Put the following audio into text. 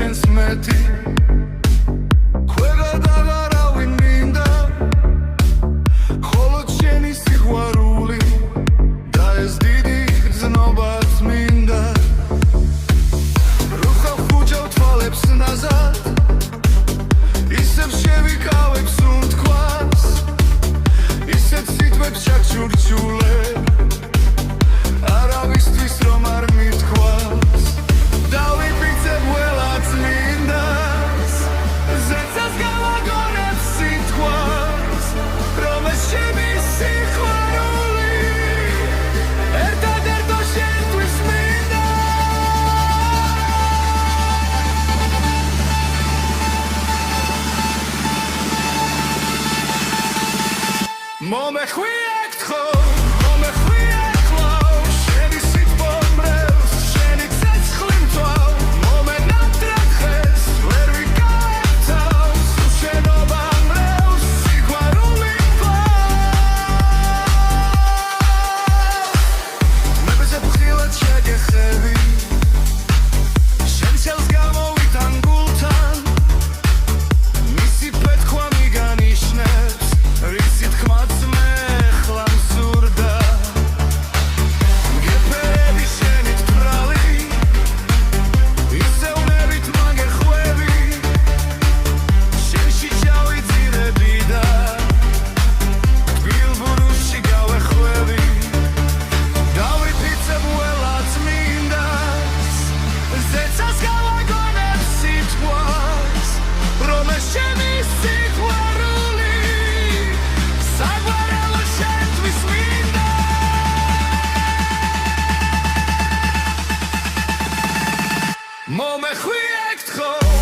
შენს მეტი ქვეგად აღარავინ მინდა ხოლო შენი სიყვარული და ეს დიდი გრძნობაც მინდა რუხავ ხუჯავ თვალებს ნაზად ისევ შევიკავებ სუნთქვას ისეთ სიტყვებს ჩაქჩურჩულებ არავისთვის რომ არ მithქვას დავიფიცებ ველაც მინდას ზეცას გავაგონებ სიტყვას რომ ეს ჩემი სიყვარული ერთადერთო შენთვის მინდა მომეხვია გთხოვ მომეხვია გთხოვ